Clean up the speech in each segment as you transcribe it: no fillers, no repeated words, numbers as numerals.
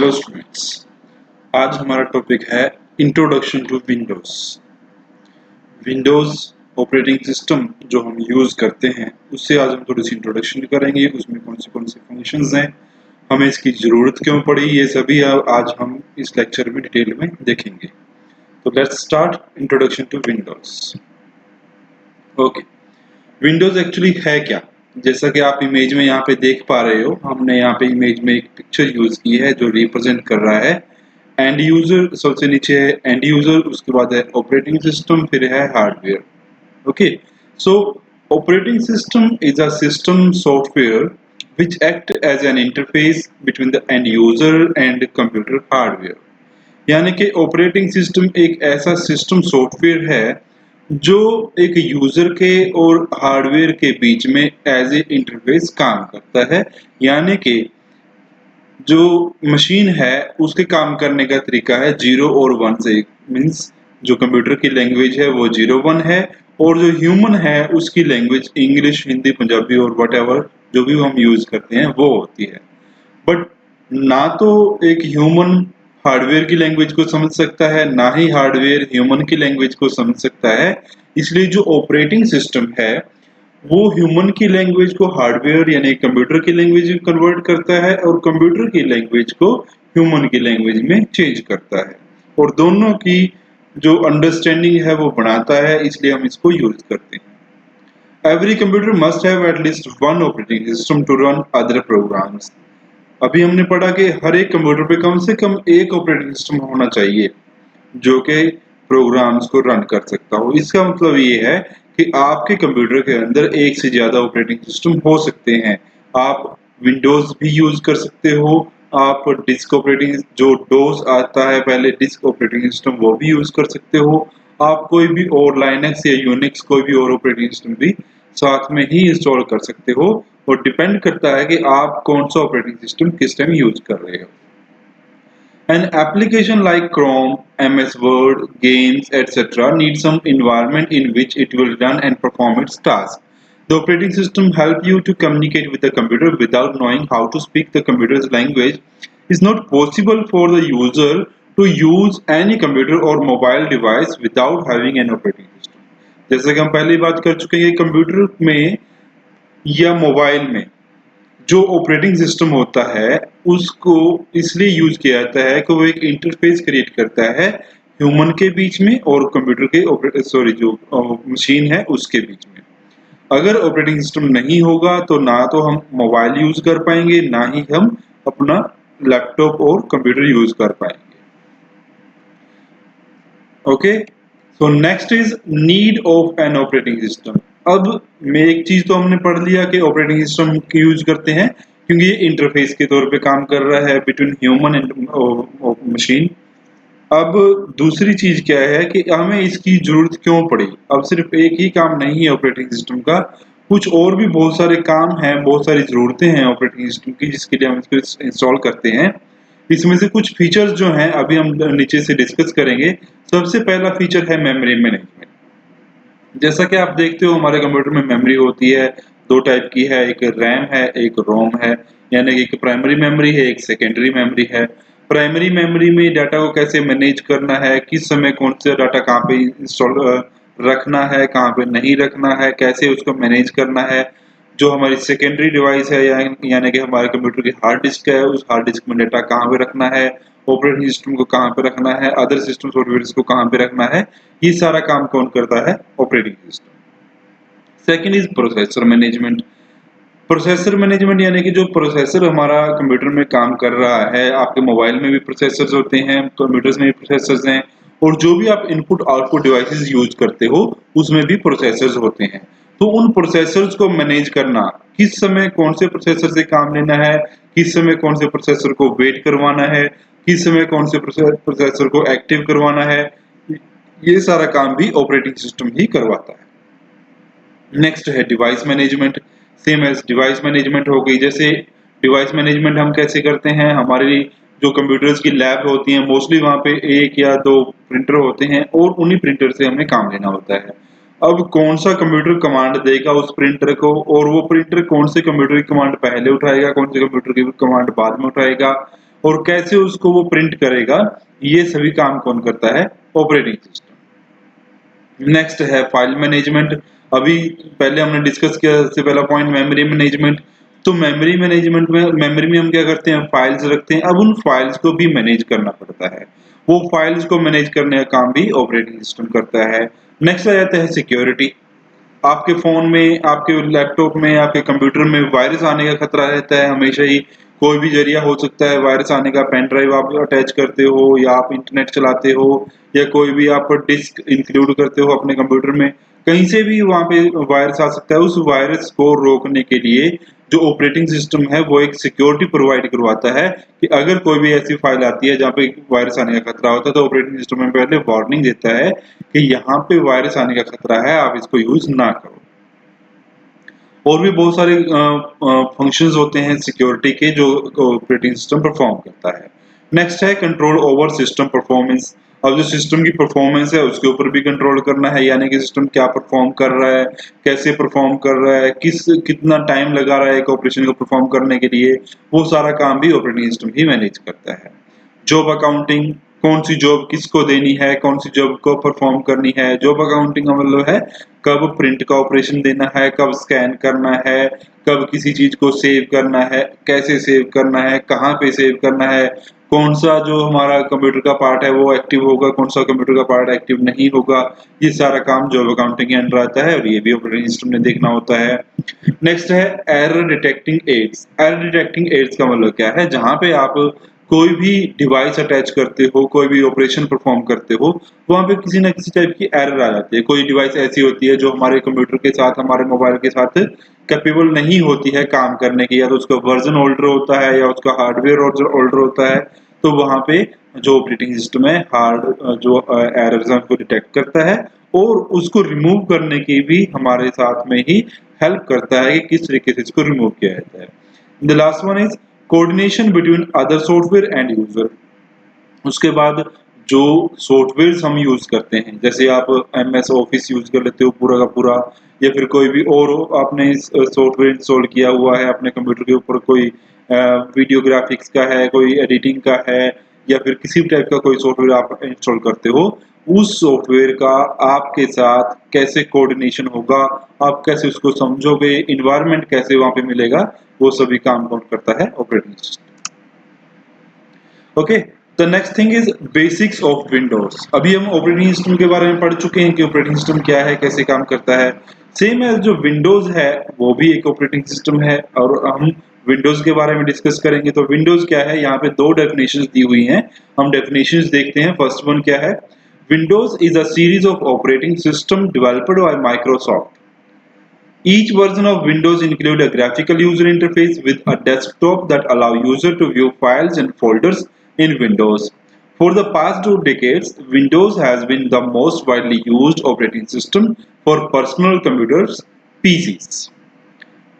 Hello students, आज हमारा topic है introduction to Windows. Windows operating system जो हम यूज करते हैं उससे आज हम थोड़ी सी इंट्रोडक्शन करेंगे। उसमें कौन से फंक्शंस हैं, हमें इसकी जरूरत क्यों पड़ी, ये सभी आज हम इस लेक्चर में डिटेल में देखेंगे। तो let's start introduction to Windows. Okay, Windows actually है क्या? जैसा कि आप इमेज में यहाँ पे देख पा रहे हो, हमने यहाँ पे इमेज में एक पिक्चर यूज की है जो रिप्रेजेंट कर रहा है एंड यूजर। सबसे नीचे है एंड यूजर, उसके बाद है ऑपरेटिंग सिस्टम, फिर है hardware. Okay, so operating system is a system software which act as an interface between the end user and computer hardware। यानी कि ऑपरेटिंग सिस्टम एक ऐसा सिस्टम सॉफ्टवेयर है जो एक यूजर के और हार्डवेयर के बीच में एज ए इंटरफेस काम करता है। यानी कि जो मशीन है उसके काम करने का तरीका है 0 और 1 से। मींस जो कंप्यूटर की लैंग्वेज है वो 0-1 है और जो ह्यूमन है उसकी लैंग्वेज इंग्लिश, हिंदी, पंजाबी और व्हाटएवर जो भी हम यूज करते हैं वो होती है। बट ना तो एक ह्यूमन हार्डवेयर की लैंग्वेज को समझ सकता है, ना ही हार्डवेयर ह्यूमन की लैंग्वेज को समझ सकता है। इसलिए जो ऑपरेटिंग सिस्टम है वो ह्यूमन की लैंग्वेज को हार्डवेयर यानी कंप्यूटर की लैंग्वेज में कन्वर्ट करता है और कंप्यूटर की लैंग्वेज को ह्यूमन की लैंग्वेज में चेंज करता है और दोनों की जो अंडरस्टैंडिंग है वो बनाता है, इसलिए हम इसको यूज करते हैं। Every computer must have at least one operating system to run other programs। अभी हमने पढ़ा कि हर एक कंप्यूटर पे कम से कम एक ऑपरेटिंग सिस्टम होना चाहिए जो कि प्रोग्राम्स को रन कर सकता हो। इसका मतलब ये है कि आपके कंप्यूटर के अंदर एक से ज्यादा ऑपरेटिंग सिस्टम हो सकते हैं। आप विंडोज भी यूज कर सकते हो, आप डिस्क ऑपरेटिंग जो डोस आता है पहले डिस्क ऑपरेटिंग सिस्टम वो भी यूज कर सकते हो। आप कोई भी और लाइनक्स या यूनिक्स कोई भी और ऑपरेटिंग सिस्टम भी साथ में ही इंस्टॉल कर सकते हो और डिपेंड करता है कि आप कौन सा ऑपरेटिंग सिस्टम किस टाइम यूज कर रहे हो। An application like Chrome, MS Word, games, etc. needs some environment in which it will run and perform its task. The operating system helps you to communicate with the computer without knowing how to speak the computer's language. It's not possible for the user to use any computer or mobile device without having an operating system। जैसे कि हम पहले बात कर चुके हैं, computer में या मोबाइल में जो ऑपरेटिंग सिस्टम होता है उसको इसलिए यूज किया जाता है कि वो एक इंटरफेस क्रिएट करता है ह्यूमन के बीच में और कंप्यूटर के जो मशीन है उसके बीच में। अगर ऑपरेटिंग सिस्टम नहीं होगा तो ना तो हम मोबाइल यूज कर पाएंगे, ना ही हम अपना लैपटॉप और कंप्यूटर यूज कर पाएंगे। Okay, so next is need of an operating system. अब में एक चीज तो हमने पढ़ लिया कि ऑपरेटिंग सिस्टम की यूज करते हैं क्योंकि ये इंटरफेस के तौर पे काम कर रहा है बिटवीन ह्यूमन एंड मशीन। अब दूसरी चीज क्या है कि हमें इसकी जरूरत क्यों पड़ी। अब सिर्फ एक ही काम नहीं है ऑपरेटिंग सिस्टम का, कुछ और भी बहुत सारे काम हैं, बहुत सारी जरूरतें हैं ऑपरेटिंग सिस्टम की जिसके लिए हम इसको इंस्टॉल करते हैं। इसमें से कुछ फीचर्स जो हैं अभी हम नीचे से डिस्कस करेंगे। सबसे पहला फीचर है मेमोरी मैनेजमेंट। जैसा कि आप देखते हो हमारे कंप्यूटर में मेमोरी होती है, दो टाइप की है, एक रैम है एक रोम है। यानी कि एक प्राइमरी मेमोरी है एक सेकेंडरी मेमोरी है। प्राइमरी मेमोरी में डाटा को कैसे मैनेज करना है, किस समय कौन सा डाटा कहाँ पे इंस्टॉल रखना है, कहाँ पे नहीं रखना है, कैसे उसको मैनेज करना है। जो हमारी सेकेंडरी डिवाइस है यानी कि हमारे कंप्यूटर की हार्ड डिस्क है, उस हार्ड डिस्क में डाटा कहाँ पे रखना है, ऑपरेटिंग सिस्टम को कहाँ पे रखना है, अदर सिस्टम सॉफ्टवेयर को कहाँ पे रखना है, ये सारा काम कौन करता है? Operating system. Second is processor management. Processor management यानी कि जो प्रोसेसर हमारा कंप्यूटर में काम कर रहा है, आपके मोबाइल में भी प्रोसेसर्स होते हैं, कंप्यूटर्स में भी प्रोसेसर्स हैं और जो भी आप इनपुट आउटपुट डिवाइसेस यूज करते हो उसमें भी प्रोसेसर्स होते हैं। तो उन प्रोसेसर्स को मैनेज करना, किस समय कौन से प्रोसेसर से काम लेना है, किस समय कौन से प्रोसेसर को वेट करवाना है, किस समय कौन से प्रोसेसर को एक्टिव करवाना है, ये सारा काम भी ऑपरेटिंग सिस्टम ही करवाता है। नेक्स्ट है device management. Same edge device management हो गई। जैसे डिवाइस मैनेजमेंट हम कैसे करते हैं, हमारी जो कंप्यूटर्स की लैब होती हैं मोस्टली वहाँ पे एक या दो प्रिंटर होते हैं और उन्हीं प्रिंटर से हमें काम लेना होता है। अब कौन सा कंप्यूटर कमांड देगा उस प्रिंटर को और वो प्रिंटर कौन से कंप्यूटर की कमांड पहले उठाएगा, कौन से कंप्यूटर की कमांड बाद में उठाएगा, और कैसे उसको वो प्रिंट करेगा, ये सभी काम कौन करता है? Operating system. नेक्स्ट है फाइल मैनेजमेंट। अभी पहले हमने डिस्कस किया, सबसे पहला पॉइंट मेमोरी मैनेजमेंट। तो मेमोरी मैनेजमेंट में, मेमोरी में हम क्या करते हैं? फाइल्स रखते हैं। अब उन फाइल्स को भी मैनेज करना पड़ता है, वो फाइल्स को मैनेज करने का काम भी ऑपरेटिंग सिस्टम करता है। नेक्स्ट आ जाता है सिक्योरिटी। आपके फोन में, आपके लैपटॉप में, आपके कंप्यूटर में वायरस आने का खतरा रहता है हमेशा ही। कोई भी जरिया हो सकता है वायरस आने का। पेन ड्राइव आप अटैच करते हो, या आप इंटरनेट चलाते हो, या कोई भी आप डिस्क इंक्लूड करते हो अपने कंप्यूटर में, कहीं से भी वहां पे वायरस आ सकता है। उस वायरस को रोकने के लिए जो ऑपरेटिंग सिस्टम है वो एक सिक्योरिटी प्रोवाइड करवाता है कि अगर कोई भी ऐसी फाइल आती है जहाँ पे वायरस आने का खतरा होता है, तो ऑपरेटिंग सिस्टम में पहले वार्निंग देता है कि यहाँ पे वायरस आने का खतरा है, आप इसको यूज ना करो। और भी बहुत सारे फंक्शंस होते हैं सिक्योरिटी के जो ऑपरेटिंग सिस्टम परफॉर्म करता है। नेक्स्ट है कंट्रोल ओवर सिस्टम परफॉर्मेंस। अब जो सिस्टम की परफॉर्मेंस है उसके ऊपर भी कंट्रोल करना है, यानी कि सिस्टम क्या परफॉर्म कर रहा है, कैसे परफॉर्म कर रहा है, कितना टाइम लगा रहा है एक ऑपरेशन को परफॉर्म करने के लिए, वो सारा काम भी ऑपरेटिंग सिस्टम ही मैनेज करता है। जॉब अकाउंटिंग, कौन सी जॉब किसको देनी है, कौन सी जॉब को परफॉर्म करनी है। जॉब अकाउंटिंग का मतलब है कब प्रिंट का ऑपरेशन देना है, कब स्कैन करना है, कब किसी चीज को सेव करना है, कैसे सेव करना है, कहाँ पे सेव करना है, कौन सा जो हमारा कंप्यूटर का पार्ट है वो एक्टिव होगा, कौन सा कंप्यूटर का पार्ट एक्टिव नहीं होगा। ये सारा काम जॉब अकाउंटिंग के अंडर आता है और ये भी ऑपरेटिंग सिस्टम ने देखना होता है। नेक्स्ट है error detecting aids. Error detecting aids का मतलब क्या है? जहां पे आप कोई भी डिवाइस अटैच करते हो, कोई भी ऑपरेशन परफॉर्म करते हो, वहां पे किसी ना किसी टाइप की एरर आ जाती है। कोई डिवाइस ऐसी होती है जो हमारे कंप्यूटर के साथ, हमारे मोबाइल के साथ कैपेबल नहीं होती है काम करने की, या तो उसका वर्जन ओल्डर होता है या उसका हार्डवेयर ओल्डर होता है। तो वहां पे जो ऑपरेटिंग सिस्टम है जो एरर्स हैं उसको डिटेक्ट करता है और उसको रिमूव करने की भी हमारे साथ में ही हेल्प करता है कि किस तरीके से इसको रिमूव किया जाता है। The last one is coordination between other software and user. उसके बाद जो सॉफ्टवेयर हम यूज करते हैं, जैसे आप MS ऑफिस यूज कर लेते हो पूरा का पूरा, या फिर कोई भी और आपने सॉफ्टवेयर इंस्टॉल किया हुआ है अपने कंप्यूटर के ऊपर, कोई वीडियो ग्राफिक्स का है, कोई एडिटिंग का है, या फिर किसी भी टाइप का कोई सॉफ्टवेयर आप इंस्टॉल करते हो, उस सॉफ्टवेयर का आपके साथ कैसे कोऑर्डिनेशन होगा, आप कैसे उसको समझोगे, इन्वायरमेंट कैसे वहां पे मिलेगा, वो सभी काम कौन करता है? Operating system. Okay, the next thing is basics of Windows. अभी हम ऑपरेटिंग सिस्टम के बारे में पढ़ चुके हैं कि ऑपरेटिंग सिस्टम क्या है, कैसे काम करता है। सेम एज जो विंडोज है वो भी एक ऑपरेटिंग सिस्टम है, और हम विंडोज के बारे में डिस्कस करेंगे। तो विंडोज क्या है, यहाँ पे दो डेफिनेशंस दी हुई हैं, हम डेफिनेशंस देखते हैं। फर्स्ट वन क्या है? Windows is a series of operating system developed by Microsoft. Each version of Windows include a graphical user interface with a desktop that allow user to view files and folders in Windows. For the past 2 decades, Windows has been the most widely used operating system for personal computers, PCs.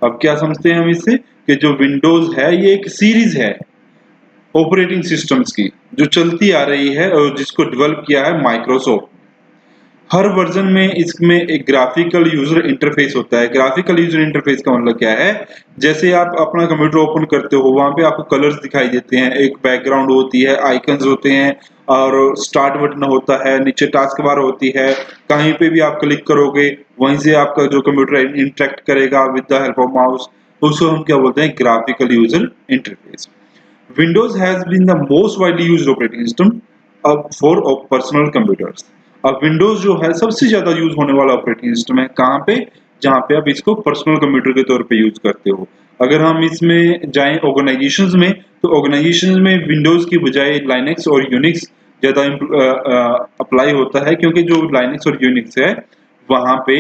अब क्या समझते हैं हम इससे कि जो Windows है ये एक सीरीज है ऑपरेटिंग सिस्टम्स की जो चलती आ रही है और जिसको डेवलप किया है माइक्रोसॉफ्ट। हर वर्जन में इसमें एक ग्राफिकल यूजर इंटरफेस होता है। ग्राफिकल यूजर इंटरफेस का मतलब क्या है? जैसे आप अपना कंप्यूटर ओपन करते हो, वहां पे आपको कलर्स दिखाई देते हैं, एक बैकग्राउंड होती है, आइकन्स होते हैं, और स्टार्ट बटन होता है, नीचे टास्क बार होती है। कहीं पे भी आप क्लिक करोगे वहीं से आपका जो कंप्यूटर इंटरेक्ट करेगा with the help of mouse, उसको हम क्या बोलते हैं? Graphical user interface. Windows has been the most widely used operating system for personal computers. अब Windows जो है सबसे ज्यादा यूज होने वाला ऑपरेटिंग सिस्टम है। कहाँ पे? जहाँ पे आप इसको पर्सनल कंप्यूटर के तौर पे यूज करते हो। अगर हम इसमें जाएं ऑर्गेनाइजेशंस में, तो ऑर्गेनाइजेशंस में विंडोज की बजाय लाइनेक्स और यूनिक्स ज्यादा अप्लाई होता है, क्योंकि जो लाइनेक्स और यूनिक्स है वहाँ पे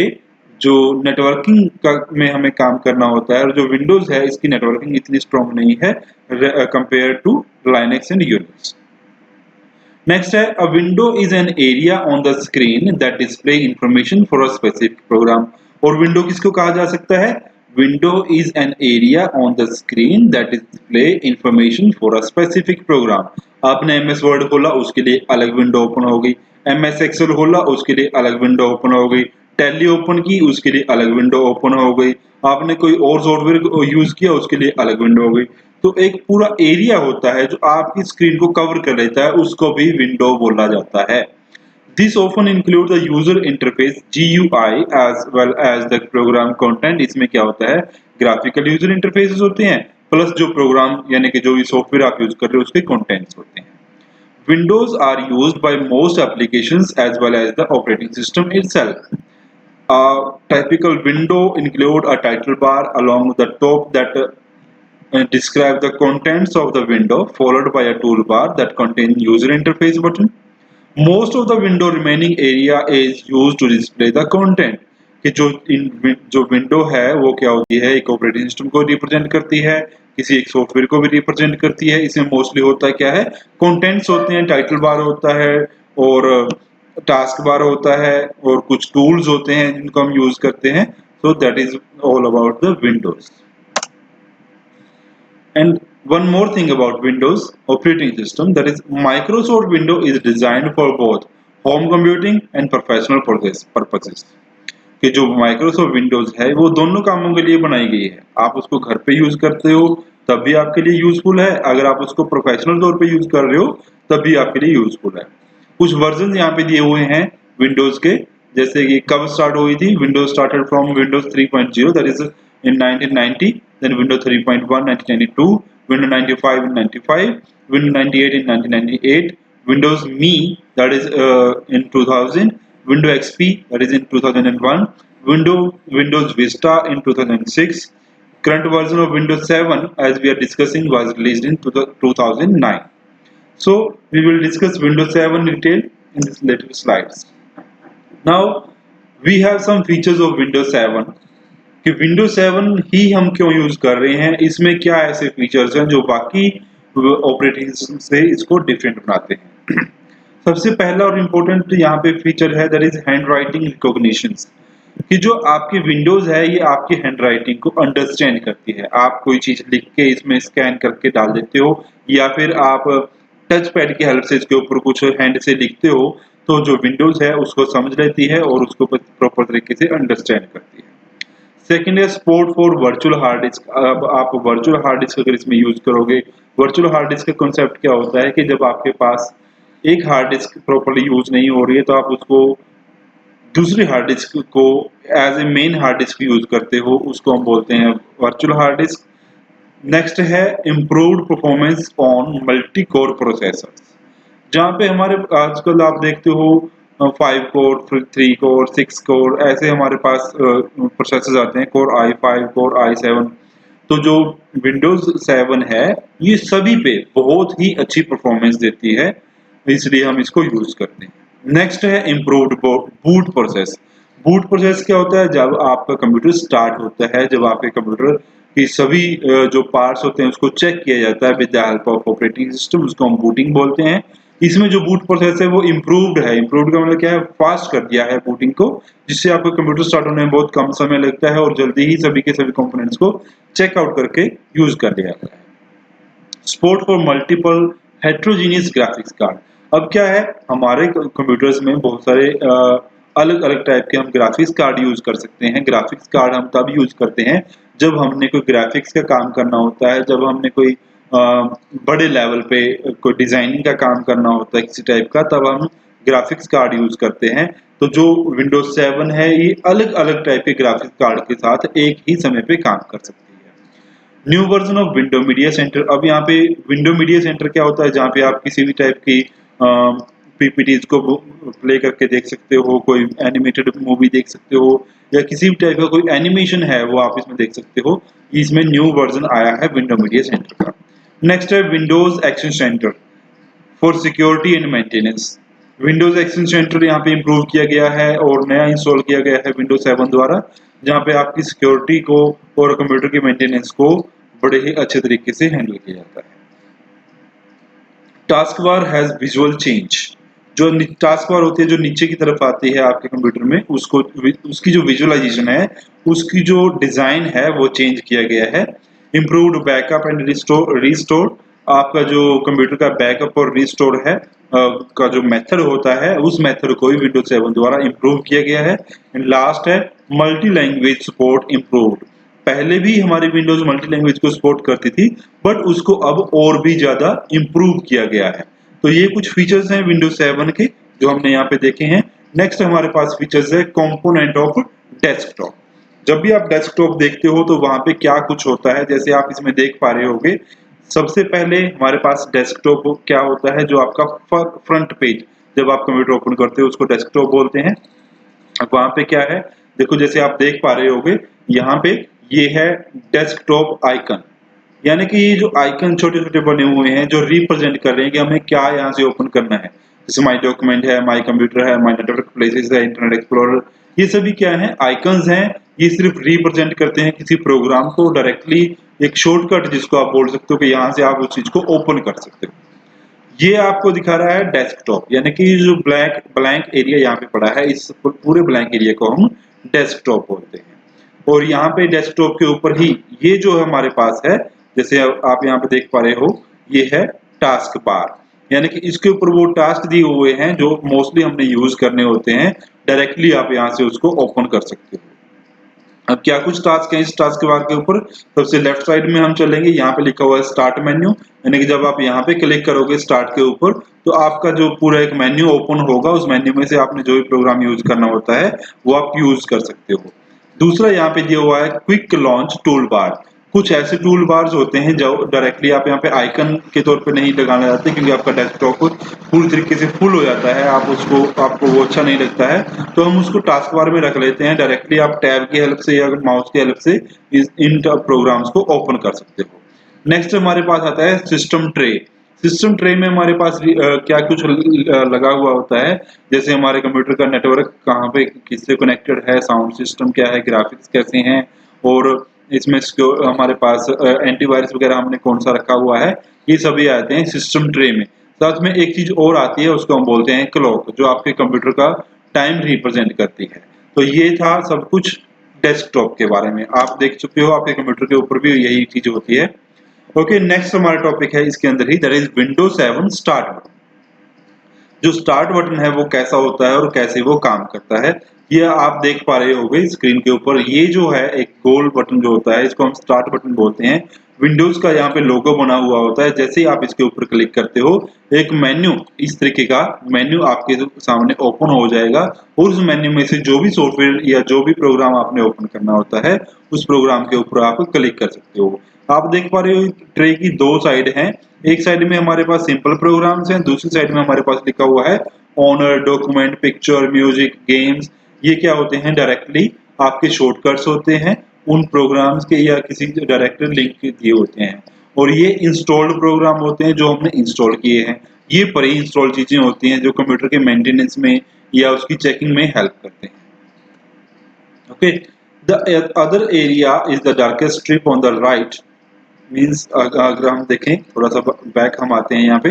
जो नेटवर्किंग का में हमें काम करना होता है, और जो विंडोज है इसकी नेटवर्किंग इतनी स्ट्रॉन्ग नहीं है compare to Linux and Unix. Next है a window is an area on the screen that display information for a specific program. और विंडो किसको कहा जा सकता है? Window is an area on the screen that display information for a specific program. आपने MS Word खोला उसके लिए अलग विंडो ओपन हो गई, MS एक्सेल खोला उसके लिए अलग विंडो ओपन हो गई, टैली ओपन की उसके लिए अलग विंडो ओपन हो गई, आपने कोई और सॉफ्टवेयर यूज किया उसके लिए अलग विंडो हो गई। तो एक पूरा एरिया होता है जो आपकी स्क्रीन को कवर कर लेता है, उसको भी विंडो बोला जाता है। This often includes the user interface GUI as well as the program content। इसमें क्या होता है, ग्राफिकल यूजर इंटरफेसेस होते हैं प्लस जो प्रोग्राम यानी कि जो भी सॉफ्टवेयर आप यूज कर रहे हो उसके कंटेंट्स होते हैं। Windows are used by most applications as well as the operating system itself. A typical window include a title bar along the top that describe the contents of the window, followed by a toolbar that contain user interface button. Most of the window remaining area is used to display the content। कि जो window है वो क्या होती है, एक operating system को represent करती है, किसी एक सॉफ्टवेयर को भी रिप्रेजेंट करती है। इसमें मोस्टली होता है क्या है, कंटेंट्स होते हैं, टाइटल बार होता है और टास्क बार होता है और कुछ टूल्स होते हैं जिनको हम यूज करते हैं। So that is all about the Windows. And one more thing about Windows operating system, that is Microsoft Windows is designed for both home computing and professional purposes। कि जो Microsoft Windows है वो दोनों कामों के लिए बनाई गई है। आप उसको घर पे यूज करते हो तब भी आपके लिए यूजफुल है, अगर आप उसको प्रोफेशनल तौर पे यूज कर रहे हो तब भी आपके लिए यूजफुल है। कुछ वर्जन यहाँ पे दिए हुए हैं विंडोज के, जैसे कि कब स्टार्ट हुई थी। Windows started from Windows 3.0 that is in 1990, then Windows 3.1 1992, Windows 95 in 95, Windows 98 in 1998, Windows Me that is in 2000, Windows XP that is in 2001, Windows Vista in 2006. Current version of Windows 7 as we are discussing was released in 2009. So we will discuss Windows 7 in detail in this later slides. Now we have some features of Windows 7 कि Windows 7 ही हम क्यों use कर रहे हैं, इसमें क्या ऐसे features हैं जो बाकी ऑपरेटिंग सिस्टम से इसको डिफरेंट बनाते हैं। सबसे पहला और इम्पोर्टेंट यहाँ पे फीचर है that is hand writing recognition. कि जो आपकी विंडोज है ये आपकी हैंड राइटिंग को अंडरस्टैंड करती है। आप कोई चीज लिख के इसमें स्कैन करके डाल देते हो या फिर आप टच पैड की हेल्प से इसके ऊपर कुछ हैंड से लिखते हो तो जो विंडोज है उसको समझ लेती है और उसको प्रॉपर तरीके से अंडरस्टैंड करती है। सेकेंड है support for virtual hard disc. अब आप वर्चुअल हार्ड डिस्क अगर इसमें यूज करोगे, वर्चुअल हार्ड डिस्क का कॉन्सेप्ट क्या होता है कि जब आपके पास एक हार्ड डिस्क प्रॉपर्ली यूज नहीं हो रही है तो आप उसको दूसरी हार्ड डिस्क को as a main hard disk use करते हो, उसको हम बोलते हैं वर्चुअल हार्ड डिस्क। नेक्स्ट है improved performance on multi core processor, जहाँ पे हमारे आजकल आप देखते हो 5 कोर, 3 कोर, 6 कोर ऐसे हमारे पास प्रोसेसर्स आते हैं, कोर i5, कोर i7। तो जो विंडोज 7 है ये सभी पे बहुत ही अच्छी परफॉर्मेंस देती है, इसलिए हम इसको यूज करते हैं। नेक्स्ट है improved boot process. Boot process क्या होता है, जब आपका कंप्यूटर स्टार्ट होता है, जब आपके कंप्यूटर की सभी जो पार्ट्स होते हैं उसको चेक किया जाता है with the help of operating system, उसको हम बूटिंग बोलते हैं। इसमें जो बूट प्रोसेस है वो इम्प्रूव्ड है। इम्प्रूव्ड का मतलब क्या है, फास्ट कर दिया है बूटिंग को, जिससे आपका कंप्यूटर स्टार्ट होने में बहुत कम समय लगता है और जल्दी ही सभी के सभी कंपोनेंट्स को चेकआउट करके यूज कर लिया जाता है। Support for multiple heterogeneous graphics card. अब क्या है, हमारे कंप्यूटर्स में बहुत सारे अलग अलग टाइप के हम ग्राफिक्स कार्ड यूज कर सकते हैं। ग्राफिक्स कार्ड हम तब यूज करते हैं जब हमने कोई ग्राफिक्स का काम करना होता है, जब हमने कोई बड़े लेवल पे कोई डिजाइनिंग का काम करना होता है किसी टाइप का, तब हम ग्राफिक्स कार्ड यूज करते हैं। तो जो विंडोज 7 है ये अलग अलग टाइप के ग्राफिक्स कार्ड के साथ एक ही समय पे काम कर सकती है। New version of window media centre. अब यहाँ पे विंडो मीडिया सेंटर क्या होता है, जहाँ पे आप किसी भी टाइप की पीपीटीज को प्ले करके देख सकते हो, कोई एनिमेटेड मूवी देख सकते हो या किसी भी टाइप का कोई एनिमेशन है वो आप इसमें देख सकते हो। इसमें न्यू वर्जन आया है विंडो मीडिया सेंटर का। नेक्स्ट है Windows action centre for security and maintenance. Windows action centre यहाँ पे इम्प्रूव किया गया है और नया इंस्टॉल किया गया है विंडोज 7 द्वारा, जहाँ पे आपकी सिक्योरिटी को और कंप्यूटर की मेंटेनेंस को बड़े ही अच्छे तरीके से हैंडल किया जाता है। Task bar has visual change. जो टास्क बार होती है जो नीचे की तरफ आती है आपके कंप्यूटर में, उसको उसकी जो विजुअलाइजेशन है, उसकी जो डिजाइन है वो चेंज किया गया है। Improved backup and restore. आपका जो कंप्यूटर का बैकअप और रिस्टोर है का जो मेथड होता है, उस मेथड को भी विंडोज 7 द्वारा इम्प्रूव किया गया है। एंड लास्ट है मल्टी लैंग्वेज सपोर्ट इम्प्रूव्ड। पहले भी हमारी विंडोज मल्टी लैंग्वेज को सपोर्ट करती थी, बट उसको अब और भी ज्यादा इम्प्रूव किया गया है। तो ये कुछ फीचर्स हैं विंडोज 7 के जो हमने यहाँ पे देखे हैं। नेक्स्ट हमारे पास फीचर्स है कंपोनेंट ऑफ डेस्कटॉप। जब भी आप डेस्कटॉप देखते हो तो वहां पे क्या कुछ होता है, जैसे आप इसमें देख पा रहे होगे। सबसे पहले हमारे पास डेस्कटॉप क्या होता है, जो आपका फ्रंट पेज जब आप कंप्यूटर ओपन करते हो उसको डेस्कटॉप बोलते हैं। अब वहां पे क्या है, देखो जैसे आप देख पा रहे होगे यहाँ पे ये है डेस्कटॉप आइकन, यानी कि ये जो आइकन छोटे छोटे बने हुए हैं जो रिप्रेजेंट कर रहे हैं कि हमें क्या यहाँ से ओपन करना है। जैसे माई डॉक्यूमेंट है, माई कंप्यूटर है, माई नेटवर्क प्लेसेस है, इंटरनेट एक्सप्लोरर, ये सभी क्या है, आइकन्स हैं। ये सिर्फ रिप्रेजेंट करते हैं किसी प्रोग्राम को डायरेक्टली, एक शॉर्टकट जिसको आप बोल सकते हो कि यहाँ से आप उस चीज को ओपन कर सकते हो। ये आपको दिखा रहा है डेस्कटॉप, यानी कि जो ब्लैंक ब्लैंक एरिया यहाँ पे पड़ा है, इस पूरे ब्लैंक एरिया को हम डेस्कटॉप बोलते हैं। और यहाँ पे डेस्कटॉप के ऊपर ही ये जो हमारे पास है, जैसे आप यहाँ पे देख पा रहे हो, ये है टास्क बार, यानी कि इसके ऊपर वो टास्क दिए हुए हैं जो मोस्टली हमने यूज करने होते हैं। डायरेक्टली आप यहाँ से उसको ओपन कर सकते हो। अब क्या कुछ टास्क है इस टास्क बार के ऊपर, सबसे लेफ्ट साइड में हम चलेंगे, यहाँ पे लिखा हुआ है स्टार्ट मेन्यू, यानी कि जब आप यहाँ पे क्लिक करोगे स्टार्ट के ऊपर तो आपका जो पूरा एक मेन्यू ओपन होगा। उस मेन्यू में से आपने जो भी प्रोग्राम यूज करना होता है वो आप यूज कर सकते हो। दूसरा यहाँ पे दिया हुआ है क्विक लॉन्च टूल बार। कुछ ऐसे टूल बार्स होते हैं जो डायरेक्टली आप यहाँ पे आइकन के तौर पे नहीं लगाने जाते, क्योंकि आपका डेस्कटॉप पूरी तरीके से फुल हो जाता है, आपको वो अच्छा नहीं लगता है, तो हम उसको टास्क बार में रख लेते हैं। डायरेक्टली आप टैब की हेल्प से या माउस की हेल्प से इन प्रोग्राम्स को ओपन कर सकते हो। नेक्स्ट हमारे पास आता है सिस्टम ट्रे। सिस्टम ट्रे में हमारे पास क्या कुछ लगा हुआ होता है, जैसे हमारे कंप्यूटर का नेटवर्क कहाँ पे किससे कनेक्टेड है, साउंड सिस्टम क्या है, ग्राफिक्स कैसे हैं, और इसमें हमारे पास एंटीवायरस वगैरह हमने कौन सा रखा हुआ है, ये सभी आते हैं सिस्टम ट्रे में। साथ में एक चीज और आती है, उसको हम बोलते हैं क्लॉक, जो आपके कंप्यूटर का टाइम रिप्रेजेंट करती है। तो ये था सब कुछ डेस्कटॉप के बारे में। आप देख चुके हो आपके कंप्यूटर के ऊपर भी यही चीज होती है। ओके, नेक्स्ट हमारा टॉपिक है इसके अंदर ही, that is Windows 7 start button. जो स्टार्ट बटन है वो कैसा होता है और कैसे वो काम करता है, ये आप देख पा रहे होगे स्क्रीन के ऊपर। ये जो है एक गोल बटन जो होता है, इसको हम स्टार्ट बटन बोलते हैं। विंडोज का यहाँ पे लोगो बना हुआ होता है। जैसे ही आप इसके ऊपर क्लिक करते हो, एक मेन्यू, इस तरीके का मेन्यू आपके सामने ओपन हो जाएगा, और उस मेन्यू में से जो भी सॉफ्टवेयर या जो भी प्रोग्राम आपने ओपन करना होता है उस प्रोग्राम के ऊपर आप क्लिक कर सकते हो। आप देख पा रहे हो ट्रे की दो साइड हैं। एक साइड में हमारे पास सिंपल प्रोग्राम्स हैं, दूसरी साइड में हमारे पास लिखा हुआ है owner, document, picture, music, games. ये क्या होते हैं, डायरेक्टली आपके शॉर्टकट्स होते हैं उन प्रोग्राम्स के, या किसी डायरेक्ट लिंक दिए होते हैं। और ये इंस्टॉल्ड प्रोग्राम होते हैं जो हमने इंस्टॉल किए हैं। ये प्री इंस्टॉल चीजें होती हैं जो कंप्यूटर के मेंटेनेंस में या उसकी चेकिंग में हेल्प करते हैं। Okay, the other area is the darkest strip on the right, means अगर हम देखें थोड़ा सा बैक हम आते हैं यहाँ पे,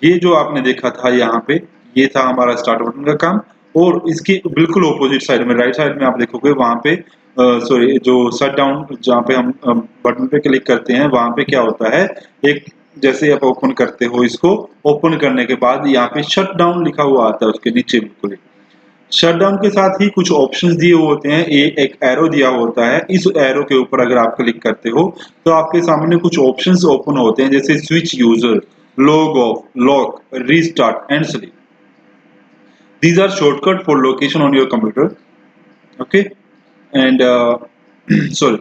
ये जो आपने देखा था यहाँ पे, ये था हमारा स्टार्ट बटन का काम। और इसके बिल्कुल ऑपोजिट साइड में, राइट साइड में आप देखोगे वहां पे सॉरी, जो शट डाउन, जहाँ पे हम बटन पे क्लिक करते हैं वहां पे क्या होता है, एक जैसे आप ओपन करते हो इसको, ओपन करने के बाद यहाँ पे शट डाउन लिखा हुआ आता है उसके नीचे बिल्कुल। शटडाउन के साथ ही कुछ ऑप्शंस दिए होते हैं, एक एरो दिया होता है। इस एरो के ऊपर अगर आप क्लिक करते हो तो आपके सामने कुछ ऑप्शंस ओपन होते हैं, जैसे switch user, log of, lock, restart and sleep. These are shortcut for location on your computer. Okay, and sorry,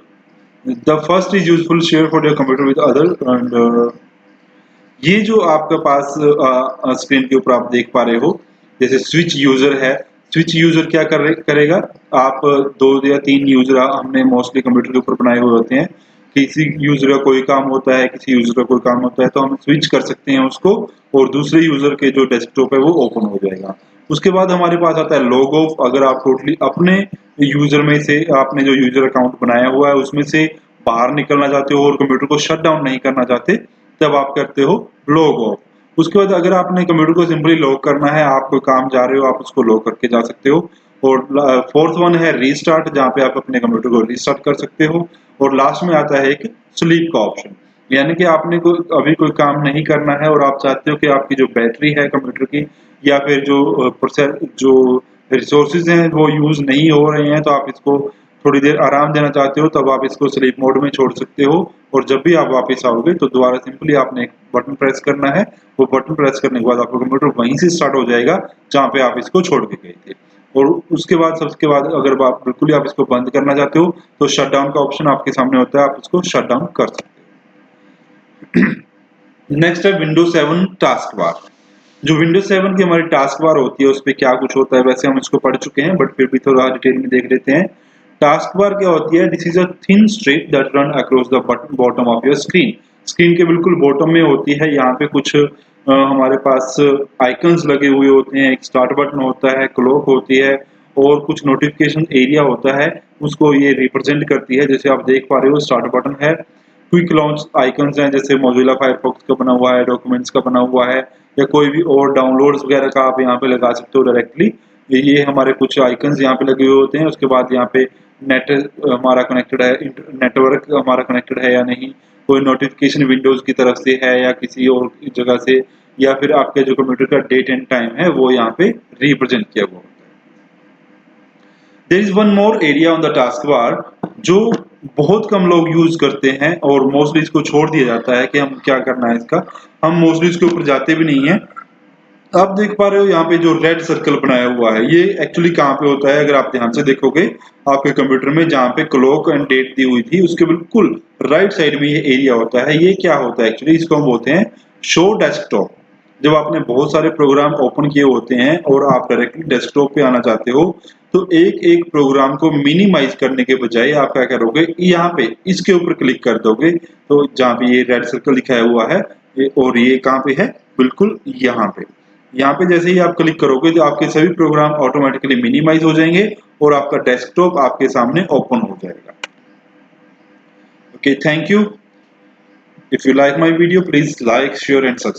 the first is useful share for your computer with other, and ये जो आपके पास screen के ऊपर आप देख पा रहे हो, जैसे स्विच यूजर है। स्विच यूजर क्या करेगा, आप दो या तीन यूजर हमने मोस्टली कंप्यूटर के ऊपर बनाए हुए होते हैं। किसी यूजर का कोई काम होता है, किसी यूजर का कोई काम होता है, तो हम स्विच कर सकते हैं उसको, और दूसरे यूजर के जो डेस्कटॉप है वो ओपन हो जाएगा। उसके बाद हमारे पास आता है लॉग ऑफ। अगर आप टोटली अपने यूजर में से, आपने जो यूजर अकाउंट बनाया हुआ है उसमें से बाहर निकलना चाहते हो और कंप्यूटर को शट डाउन नहीं करना चाहते, तब आप करते हो लॉग ऑफ। उसके बाद अगर आपने कंप्यूटर को सिंपली लॉक करना है, आप कोई काम जा रहे हो, आप उसको लॉक करके जा सकते हो। और फोर्थ वन है रीस्टार्ट, जहाँ पे आप अपने कंप्यूटर को रीस्टार्ट कर सकते हो। और लास्ट में आता है एक स्लीप का ऑप्शन, यानी कि आपने अभी कोई काम नहीं करना है और आप चाहते हो कि आपकी जो बैटरी है कंप्यूटर की, या फिर जो प्रोसेस, जो रिसोर्सेज हैं वो यूज नहीं हो रहे हैं, तो आप इसको थोड़ी देर आराम देना चाहते हो तब आप इसको स्लीप मोड में छोड़ सकते हो, और जब भी आप वापस आओगे तो दोबारा सिंपली आपने एक बटन प्रेस करना है। वो बटन प्रेस करने के बाद आपका कंप्यूटर वहीं से स्टार्ट हो जाएगा जहाँ पे आप इसको छोड़ के गए थे। और उसके बाद सबके बाद अगर आप बिल्कुल ही आप इसको बंद करना चाहते हो तो शट डाउन का ऑप्शन आपके सामने होता है, आप इसको शट डाउन कर सकते हो। नेक्स्ट है विंडोज 7 टास्क बार। जो विंडोज 7 की हमारी टास्क बार होती है उस पर क्या कुछ होता है, वैसे हम इसको पढ़ चुके हैं बट फिर भी थोड़ा डिटेल में देख लेते हैं। टास्क बार क्या होती है? This is a thin strip that run across the bottom of your screen. Screen के बिल्कुल बॉटम में होती है, यहाँ पे कुछ हमारे पास आइकन्स लगे हुए होते हैं, एक स्टार्ट बटन होता है, क्लॉक होती है और कुछ नोटिफिकेशन एरिया होता है, उसको ये रिप्रेजेंट करती है। जैसे आप देख पा रहे हो स्टार्ट बटन है, क्विक लॉन्च आइकन्स हैं जैसे मोजिला फायरफॉक्स का बना हुआ है, डॉक्यूमेंट्स का बना हुआ है, या कोई भी और डाउनलोड्स वगैरह का आप यहाँ पे लगा सकते हो डायरेक्टली। ये हमारे कुछ आइकन्स यहाँ पे लगे हुए होते हैं। उसके बाद यहाँ पे नेट हमारा कनेक्टेड है, नेटवर्क हमारा कनेक्टेड है या नहीं, कोई नोटिफिकेशन विंडोज की तरफ से है या किसी और जगह से, या फिर आपके जो कंप्यूटर का डेट एंड टाइम है वो यहाँ पे रिप्रेजेंट किया हुआ होता है। There is one more area on the task bar जो बहुत कम लोग यूज करते हैं और मोस्टली इसको छोड़ दिया जाता है कि हम क्या करना है इसका, हम मोस्टली इसके ऊपर जाते भी नहीं है। आप देख पा रहे हो यहाँ पे जो रेड सर्कल बनाया हुआ है ये एक्चुअली कहाँ पे होता है? अगर आप ध्यान से देखोगे आपके कंप्यूटर में जहाँ पे क्लॉक एंड डेट दी हुई थी उसके बिल्कुल राइट साइड में ये एरिया होता है। ये क्या होता है एक्चुअली? इसको हम बोलते हैं शो डेस्कटॉप। जब आपने बहुत सारे प्रोग्राम ओपन किए होते हैं और आप डायरेक्टली डेस्कटॉप पे आना चाहते हो तो एक एक प्रोग्राम को मिनिमाइज करने के बजाय आप क्या करोगे, यहाँ पे इसके ऊपर क्लिक कर दोगे तो जहाँ पे ये रेड सर्कल दिखाया हुआ है और ये कहाँ पे है? बिल्कुल यहाँ पे। यहाँ पे जैसे ही आप क्लिक करोगे तो आपके सभी प्रोग्राम ऑटोमेटिकली मिनिमाइज हो जाएंगे और आपका डेस्कटॉप आपके सामने ओपन हो जाएगा। Okay, thank you. If you like my video please like, share and subscribe.